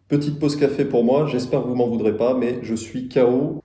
Petite pause café pour moi, j'espère que vous m'en voudrez pas, mais je suis KO.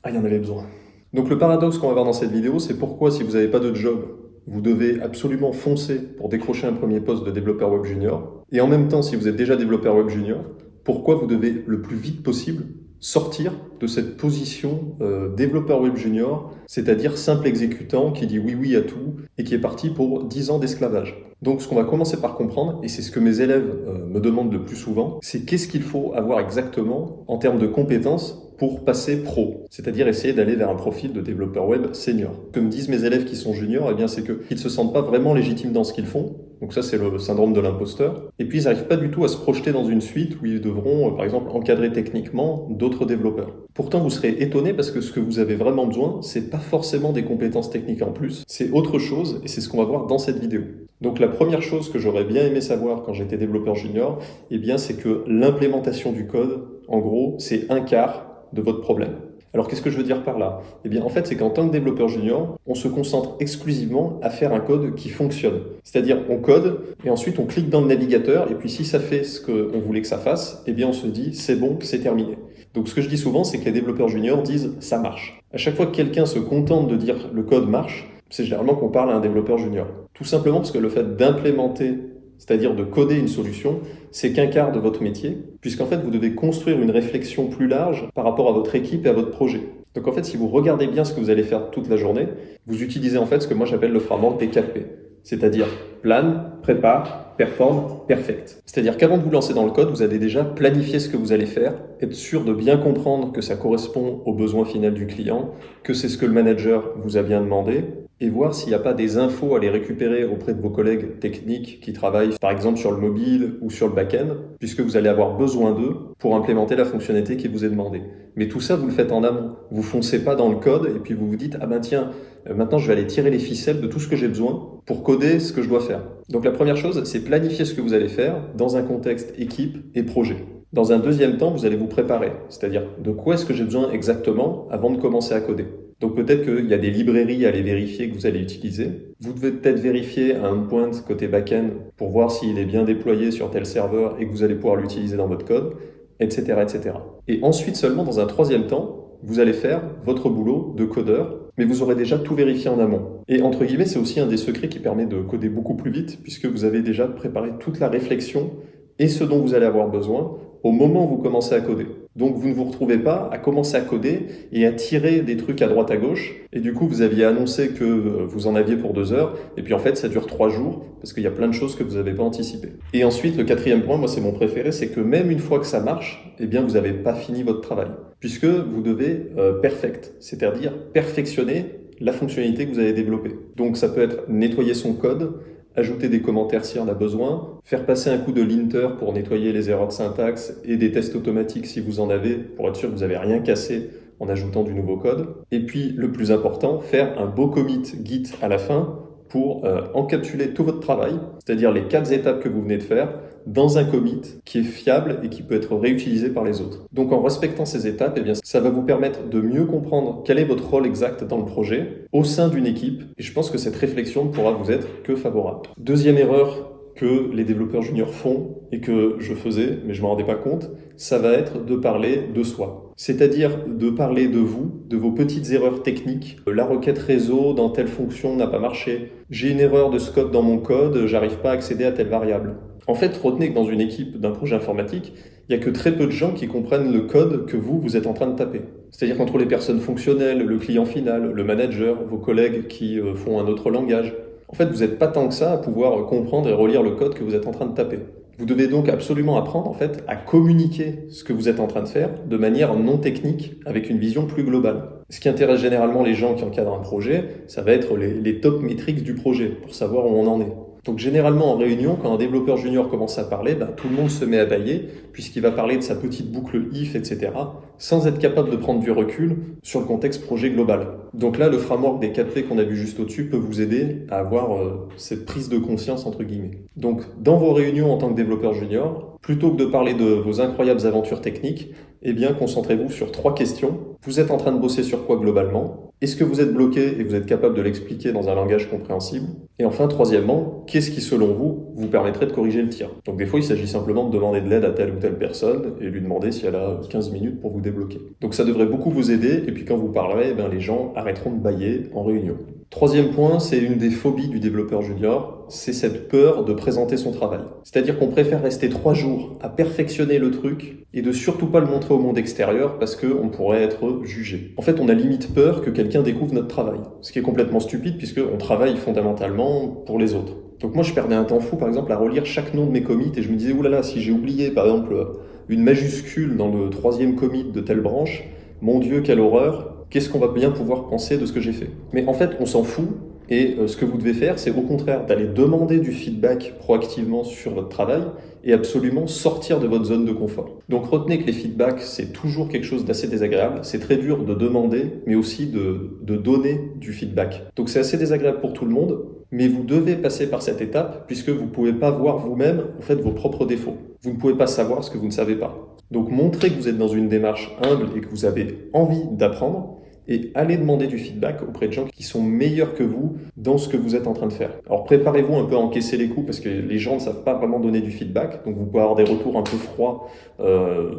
Ah, il y en avait besoin. Donc le paradoxe qu'on va voir dans cette vidéo, c'est pourquoi si vous n'avez pas de job, vous devez absolument foncer pour décrocher un premier poste de développeur web junior. Et en même temps, si vous êtes déjà développeur web junior, pourquoi vous devez le plus vite possible sortir de cette position développeur web junior, c'est-à-dire simple exécutant qui dit oui oui à tout et qui est parti pour 10 ans d'esclavage. Donc ce qu'on va commencer par comprendre, et c'est ce que mes élèves me demandent le plus souvent, c'est qu'est-ce qu'il faut avoir exactement en termes de compétences pour passer pro, c'est-à-dire essayer d'aller vers un profil de développeur web senior. Ce que me disent mes élèves qui sont juniors, eh bien c'est qu'ils ne se sentent pas vraiment légitimes dans ce qu'ils font, donc ça c'est le syndrome de l'imposteur, et puis ils n'arrivent pas du tout à se projeter dans une suite où ils devront par exemple encadrer techniquement d'autres développeurs. Pourtant vous serez étonné parce que ce que vous avez vraiment besoin, c'est pas forcément des compétences techniques en plus, c'est autre chose et c'est ce qu'on va voir dans cette vidéo. Donc la première chose que j'aurais bien aimé savoir quand j'étais développeur junior, eh bien c'est que l'implémentation du code, en gros, c'est un quart de votre problème. Alors qu'est-ce que je veux dire par là? Eh bien en fait c'est qu'en tant que développeur junior, on se concentre exclusivement à faire un code qui fonctionne. C'est-à-dire on code et ensuite on clique dans le navigateur et puis si ça fait ce qu'on voulait que ça fasse, eh bien on se dit c'est bon, c'est terminé. Donc ce que je dis souvent c'est que les développeurs juniors disent ça marche. À chaque fois que quelqu'un se contente de dire le code marche, c'est généralement qu'on parle à un développeur junior. Tout simplement parce que le fait d'implémenter, c'est-à-dire de coder une solution, c'est qu'un quart de votre métier, puisqu'en fait vous devez construire une réflexion plus large par rapport à votre équipe et à votre projet. Donc en fait, si vous regardez bien ce que vous allez faire toute la journée, vous utilisez en fait ce que moi j'appelle le framework des 4 P, c'est-à-dire plan, prépare, perform, perfect. C'est-à-dire qu'avant de vous lancer dans le code, vous avez déjà planifié ce que vous allez faire, être sûr de bien comprendre que ça correspond au besoin final du client, que c'est ce que le manager vous a bien demandé, et voir s'il n'y a pas des infos à les récupérer auprès de vos collègues techniques qui travaillent par exemple sur le mobile ou sur le back-end, puisque vous allez avoir besoin d'eux pour implémenter la fonctionnalité qui vous est demandée. Mais tout ça, vous le faites en amont. Vous foncez pas dans le code et puis vous vous dites « Ah ben tiens, maintenant je vais aller tirer les ficelles de tout ce que j'ai besoin pour coder ce que je dois faire ». Donc la première chose, c'est planifier ce que vous allez faire dans un contexte équipe et projet. Dans un deuxième temps, vous allez vous préparer, c'est-à-dire de quoi est-ce que j'ai besoin exactement avant de commencer à coder. Donc peut-être qu'il y a des librairies à aller vérifier que vous allez utiliser. Vous devez peut-être vérifier un endpoint côté back-end pour voir s'il est bien déployé sur tel serveur et que vous allez pouvoir l'utiliser dans votre code, etc., etc. Et ensuite seulement, dans un troisième temps, vous allez faire votre boulot de codeur, mais vous aurez déjà tout vérifié en amont. Et entre guillemets, c'est aussi un des secrets qui permet de coder beaucoup plus vite, puisque vous avez déjà préparé toute la réflexion et ce dont vous allez avoir besoin au moment où vous commencez à coder. Donc vous ne vous retrouvez pas à commencer à coder et à tirer des trucs à droite à gauche, et du coup vous aviez annoncé que vous en aviez pour 2 heures, et puis en fait ça dure 3 jours, parce qu'il y a plein de choses que vous n'avez pas anticipées. Et ensuite, le quatrième point, moi c'est mon préféré, c'est que même une fois que ça marche, eh bien vous n'avez pas fini votre travail, puisque vous devez perfect, c'est-à-dire perfectionner la fonctionnalité que vous avez développée. Donc ça peut être nettoyer son code, ajouter des commentaires si on a besoin, faire passer un coup de linter pour nettoyer les erreurs de syntaxe et des tests automatiques si vous en avez, pour être sûr que vous n'avez rien cassé en ajoutant du nouveau code. Et puis, le plus important, faire un beau commit Git à la fin pour encapsuler tout votre travail, c'est-à-dire les 4 étapes que vous venez de faire, dans un commit qui est fiable et qui peut être réutilisé par les autres. Donc en respectant ces étapes, eh bien, ça va vous permettre de mieux comprendre quel est votre rôle exact dans le projet, au sein d'une équipe, et je pense que cette réflexion ne pourra vous être que favorable. Deuxième erreur que les développeurs juniors font, et que je faisais, mais je ne m'en rendais pas compte, ça va être de parler de soi. C'est-à-dire de parler de vous, de vos petites erreurs techniques. La requête réseau dans telle fonction n'a pas marché. J'ai une erreur de scope dans mon code, j'arrive pas à accéder à telle variable. En fait, retenez que dans une équipe d'un projet informatique, il n'y a que très peu de gens qui comprennent le code que vous êtes en train de taper. C'est-à-dire qu'entre les personnes fonctionnelles, le client final, le manager, vos collègues qui font un autre langage, en fait, vous n'êtes pas tant que ça à pouvoir comprendre et relire le code que vous êtes en train de taper. Vous devez donc absolument apprendre en fait à communiquer ce que vous êtes en train de faire de manière non technique, avec une vision plus globale. Ce qui intéresse généralement les gens qui encadrent un projet, ça va être les top metrics du projet, pour savoir où on en est. Donc généralement en réunion, quand un développeur junior commence à parler, tout le monde se met à bâiller, puisqu'il va parler de sa petite boucle if, etc., sans être capable de prendre du recul sur le contexte projet global. Donc là, le framework des 4P qu'on a vu juste au-dessus peut vous aider à avoir cette prise de conscience, entre guillemets. Donc dans vos réunions en tant que développeur junior, plutôt que de parler de vos incroyables aventures techniques, eh bien concentrez-vous sur 3 questions. Vous êtes en train de bosser sur quoi globalement? Est-ce que vous êtes bloqué et vous êtes capable de l'expliquer dans un langage compréhensible? Et enfin, troisièmement, qu'est-ce qui, selon vous, vous permettrait de corriger le tir? Donc des fois, il s'agit simplement de demander de l'aide à telle ou telle personne et lui demander si elle a 15 minutes pour vous débloquer. Donc ça devrait beaucoup vous aider, et puis quand vous parlerez, les gens arrêteront de bâiller en réunion. Troisième point, c'est une des phobies du développeur junior, c'est cette peur de présenter son travail. C'est-à-dire qu'on préfère rester 3 jours à perfectionner le truc et de surtout pas le montrer au monde extérieur parce qu'on pourrait être jugé. En fait, on a limite peur que quelqu'un découvre notre travail, ce qui est complètement stupide puisqu'on travaille fondamentalement pour les autres. Donc moi, je perdais un temps fou, par exemple, à relire chaque nom de mes commits et je me disais, oulala, si j'ai oublié, par exemple, une majuscule dans le 3e commit de telle branche, mon Dieu, quelle horreur! Qu'est-ce qu'on va bien pouvoir penser de ce que j'ai fait? Mais en fait, on s'en fout, et ce que vous devez faire, c'est au contraire d'aller demander du feedback proactivement sur votre travail et absolument sortir de votre zone de confort. Donc retenez que les feedbacks, c'est toujours quelque chose d'assez désagréable. C'est très dur de demander, mais aussi de donner du feedback. Donc c'est assez désagréable pour tout le monde, mais vous devez passer par cette étape puisque vous ne pouvez pas voir vous-même en fait, vos propres défauts. Vous ne pouvez pas savoir ce que vous ne savez pas. Donc montrez que vous êtes dans une démarche humble et que vous avez envie d'apprendre et allez demander du feedback auprès de gens qui sont meilleurs que vous dans ce que vous êtes en train de faire. Alors préparez-vous un peu à encaisser les coups parce que les gens ne savent pas vraiment donner du feedback, donc vous pouvez avoir des retours un peu froids,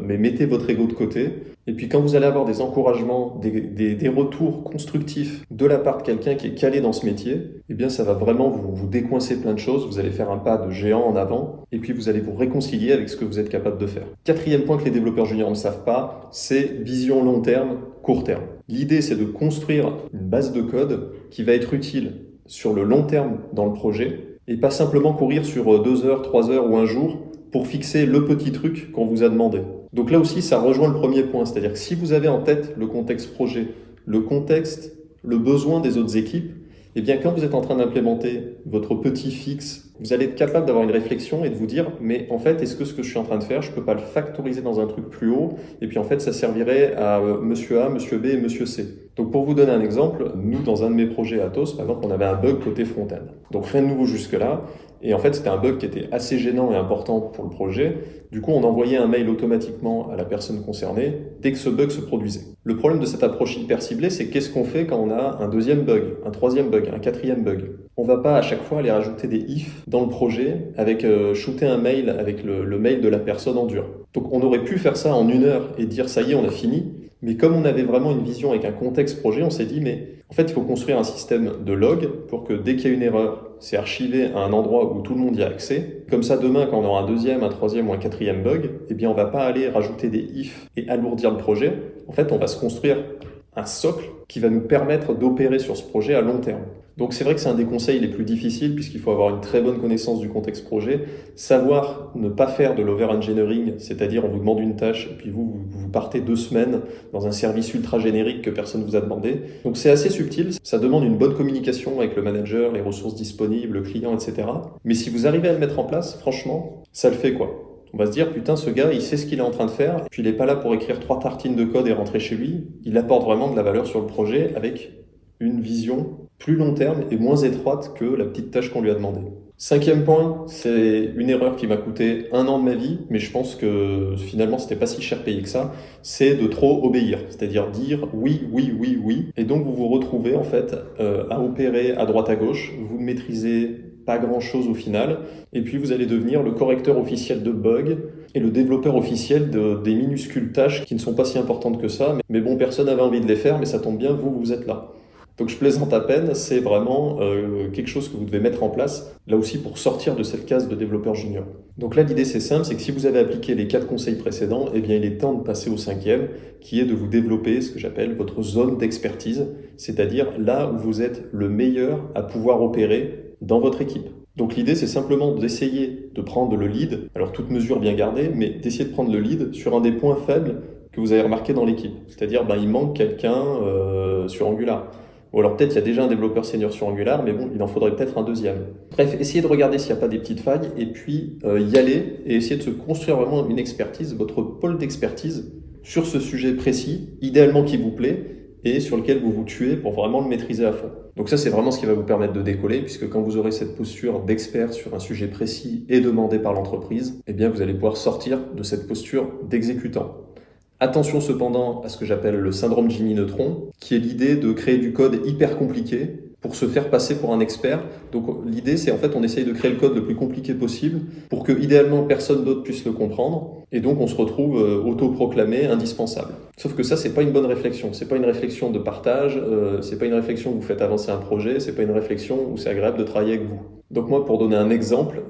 mais mettez votre ego de côté. Et puis quand vous allez avoir des encouragements, des retours constructifs de la part de quelqu'un qui est calé dans ce métier, eh bien ça va vraiment vous décoincer plein de choses, vous allez faire un pas de géant en avant, et puis vous allez vous réconcilier avec ce que vous êtes capable de faire. Quatrième point que les développeurs juniors ne savent pas, c'est vision long terme, court terme. L'idée, c'est de construire une base de code qui va être utile sur le long terme dans le projet et pas simplement courir sur 2 heures, 3 heures ou un jour pour fixer le petit truc qu'on vous a demandé. Donc là aussi, ça rejoint le premier point, c'est-à-dire que si vous avez en tête le contexte projet, le contexte, le besoin des autres équipes, eh bien quand vous êtes en train d'implémenter votre petit fixe, vous allez être capable d'avoir une réflexion et de vous dire mais en fait est-ce que ce que je suis en train de faire, je peux pas le factoriser dans un truc plus haut et puis en fait ça servirait à monsieur A, monsieur B et monsieur C. Donc pour vous donner un exemple, nous dans un de mes projets Atos, par exemple, on avait un bug côté front-end. Donc rien de nouveau jusque-là. Et en fait, c'était un bug qui était assez gênant et important pour le projet. Du coup, on envoyait un mail automatiquement à la personne concernée dès que ce bug se produisait. Le problème de cette approche hyper ciblée, c'est qu'est-ce qu'on fait quand on a un deuxième bug, un troisième bug, un quatrième bug? On va pas à chaque fois aller rajouter des ifs dans le projet avec shooter un mail avec le mail de la personne en dur. Donc on aurait pu faire ça en 1 heure et dire ça y est, on a fini. Mais comme on avait vraiment une vision avec un contexte projet, on s'est dit mais en fait il faut construire un système de log pour que dès qu'il y a une erreur, c'est archivé à un endroit où tout le monde y a accès. Comme ça demain quand on aura un deuxième, un troisième ou un quatrième bug, eh bien on va pas aller rajouter des ifs et alourdir le projet. En fait on va se construire un socle qui va nous permettre d'opérer sur ce projet à long terme. Donc c'est vrai que c'est un des conseils les plus difficiles puisqu'il faut avoir une très bonne connaissance du contexte projet, savoir ne pas faire de l'over-engineering, c'est-à-dire on vous demande une tâche et puis vous partez 2 semaines dans un service ultra générique que personne ne vous a demandé. Donc c'est assez subtil, ça demande une bonne communication avec le manager, les ressources disponibles, le client, etc. Mais si vous arrivez à le mettre en place, franchement, ça le fait quoi. On va se dire, putain, ce gars, il sait ce qu'il est en train de faire, puis il n'est pas là pour écrire 3 tartines de code et rentrer chez lui. Il apporte vraiment de la valeur sur le projet avec une vision plus long terme et moins étroite que la petite tâche qu'on lui a demandée. 5e point, c'est une erreur qui m'a coûté 1 an de ma vie, mais je pense que finalement c'était pas si cher payé que ça, c'est de trop obéir, c'est-à-dire dire oui, oui, oui, oui, et donc vous vous retrouvez en fait à opérer à droite à gauche, vous ne maîtrisez pas grand-chose au final, et puis vous allez devenir le correcteur officiel de bugs et le développeur officiel des minuscules tâches qui ne sont pas si importantes que ça, mais bon, personne n'avait envie de les faire, mais ça tombe bien, vous êtes là. Donc je plaisante à peine, c'est vraiment quelque chose que vous devez mettre en place, là aussi pour sortir de cette case de développeur junior. Donc là l'idée c'est simple, c'est que si vous avez appliqué les 4 conseils précédents, eh bien il est temps de passer au 5e, qui est de vous développer ce que j'appelle votre zone d'expertise, c'est-à-dire là où vous êtes le meilleur à pouvoir opérer dans votre équipe. Donc l'idée c'est simplement d'essayer de prendre le lead, alors toute mesure bien gardée, mais d'essayer de prendre le lead sur un des points faibles que vous avez remarqué dans l'équipe. C'est-à-dire il manque quelqu'un sur Angular. Ou alors peut-être il y a déjà un développeur senior sur Angular, mais bon, il en faudrait peut-être un deuxième. Bref, essayez de regarder s'il n'y a pas des petites failles, et puis y aller, et essayer de se construire vraiment une expertise, votre pôle d'expertise sur ce sujet précis, idéalement qui vous plaît, et sur lequel vous vous tuez pour vraiment le maîtriser à fond. Donc ça, c'est vraiment ce qui va vous permettre de décoller, puisque quand vous aurez cette posture d'expert sur un sujet précis et demandé par l'entreprise, eh bien vous allez pouvoir sortir de cette posture d'exécutant. Attention cependant à ce que j'appelle le syndrome Jimmy Neutron, qui est l'idée de créer du code hyper compliqué pour se faire passer pour un expert. Donc l'idée, c'est en fait on essaye de créer le code le plus compliqué possible pour que idéalement personne d'autre puisse le comprendre, et donc on se retrouve autoproclamé indispensable. Sauf que ça, c'est pas une bonne réflexion. C'est pas une réflexion de partage, c'est pas une réflexion où vous faites avancer un projet, c'est pas une réflexion où c'est agréable de travailler avec vous. Donc moi, pour donner un exemple,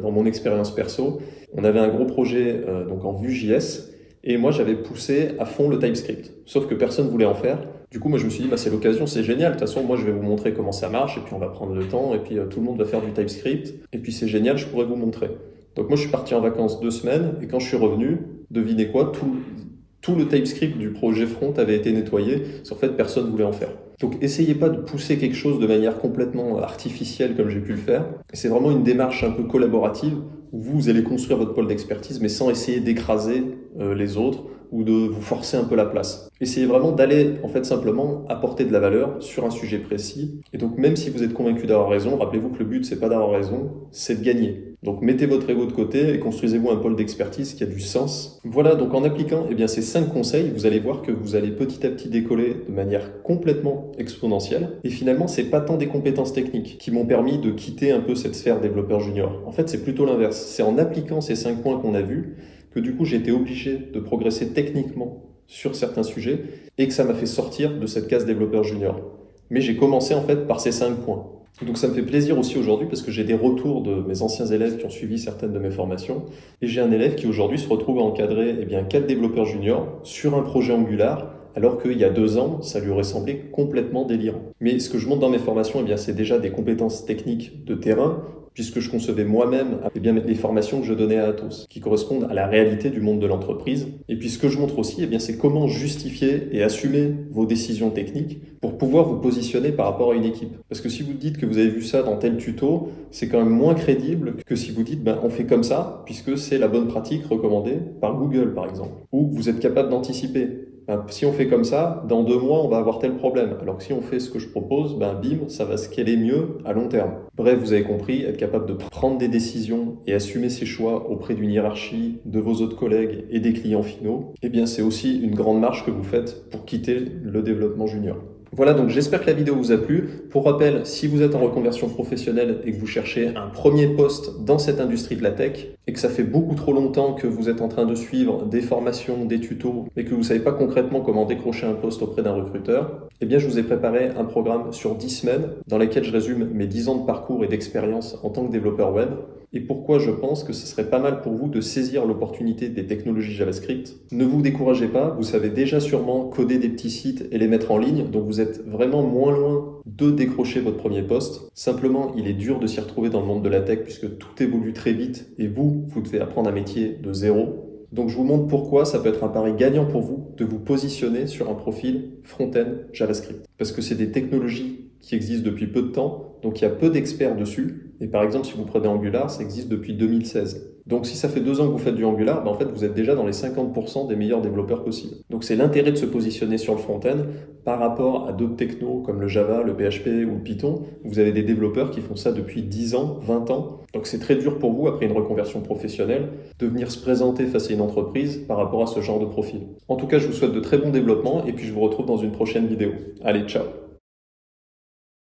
dans mon expérience perso, on avait un gros projet donc en Vue.js, et moi j'avais poussé à fond le TypeScript. Sauf que personne voulait en faire. Du coup, moi je me suis dit, c'est l'occasion, c'est génial. De toute façon, moi je vais vous montrer comment ça marche, et puis on va prendre le temps, et puis tout le monde va faire du TypeScript, et puis c'est génial, je pourrais vous montrer. Donc moi je suis parti en vacances 2 semaines, et quand je suis revenu, devinez quoi, tout le TypeScript du projet front avait été nettoyé, parce qu'en fait personne ne voulait en faire. Donc essayez pas de pousser quelque chose de manière complètement artificielle comme j'ai pu le faire. C'est vraiment une démarche un peu collaborative où vous allez construire votre pôle d'expertise mais sans essayer d'écraser les autres ou de vous forcer un peu la place. Essayez vraiment d'aller en fait simplement apporter de la valeur sur un sujet précis. Et donc même si vous êtes convaincu d'avoir raison, rappelez-vous que le but c'est pas d'avoir raison, c'est de gagner. Donc mettez votre ego de côté et construisez-vous un pôle d'expertise qui a du sens. Voilà, donc en appliquant ces 5 conseils, vous allez voir que vous allez petit à petit décoller de manière complètement exponentielle. Et finalement, c'est pas tant des compétences techniques qui m'ont permis de quitter un peu cette sphère développeur junior. En fait, c'est plutôt l'inverse. C'est en appliquant ces 5 points qu'on a vus que du coup j'ai été obligé de progresser techniquement sur certains sujets et que ça m'a fait sortir de cette case développeur junior. Mais j'ai commencé en fait par ces 5 points. Donc ça me fait plaisir aussi aujourd'hui parce que j'ai des retours de mes anciens élèves qui ont suivi certaines de mes formations, et j'ai un élève qui aujourd'hui se retrouve à encadrer 4 développeurs juniors sur un projet Angular, alors qu'il y a 2 ans, ça lui aurait semblé complètement délirant. Mais ce que je montre dans mes formations, c'est déjà des compétences techniques de terrain, puisque je concevais moi-même les formations que je donnais à Atos, qui correspondent à la réalité du monde de l'entreprise. Et puis ce que je montre aussi, c'est comment justifier et assumer vos décisions techniques pour pouvoir vous positionner par rapport à une équipe. Parce que si vous dites que vous avez vu ça dans tel tuto, c'est quand même moins crédible que si vous dites on fait comme ça, puisque c'est la bonne pratique recommandée par Google par exemple. Ou vous êtes capable d'anticiper. Si on fait comme ça, dans 2 mois, on va avoir tel problème. Alors que si on fait ce que je propose, bim, ça va scaler mieux à long terme. Bref, vous avez compris, être capable de prendre des décisions et assumer ses choix auprès d'une hiérarchie, de vos autres collègues et des clients finaux, c'est aussi une grande marche que vous faites pour quitter le développement junior. Voilà, donc j'espère que la vidéo vous a plu. Pour rappel, si vous êtes en reconversion professionnelle et que vous cherchez un premier poste dans cette industrie de la tech et que ça fait beaucoup trop longtemps que vous êtes en train de suivre des formations, des tutos, mais que vous ne savez pas concrètement comment décrocher un poste auprès d'un recruteur, je vous ai préparé un programme sur 10 semaines dans lequel je résume mes 10 ans de parcours et d'expérience en tant que développeur web et pourquoi je pense que ce serait pas mal pour vous de saisir l'opportunité des technologies JavaScript. Ne vous découragez pas, vous savez déjà sûrement coder des petits sites et les mettre en ligne, donc vous êtes vraiment moins loin de décrocher votre premier poste. Simplement, il est dur de s'y retrouver dans le monde de la tech puisque tout évolue très vite et vous devez apprendre un métier de zéro. Donc je vous montre pourquoi ça peut être un pari gagnant pour vous de vous positionner sur un profil front-end JavaScript. Parce que c'est des technologies qui existent depuis peu de temps, donc il y a peu d'experts dessus. Et par exemple, si vous prenez Angular, ça existe depuis 2016. Donc si ça fait 2 ans que vous faites du Angular, en fait vous êtes déjà dans les 50% des meilleurs développeurs possibles. Donc c'est l'intérêt de se positionner sur le front-end par rapport à d'autres technos comme le Java, le PHP ou le Python. Vous avez des développeurs qui font ça depuis 10 ans, 20 ans. Donc c'est très dur pour vous, après une reconversion professionnelle, de venir se présenter face à une entreprise par rapport à ce genre de profil. En tout cas, je vous souhaite de très bons développements et puis je vous retrouve dans une prochaine vidéo. Allez, ciao!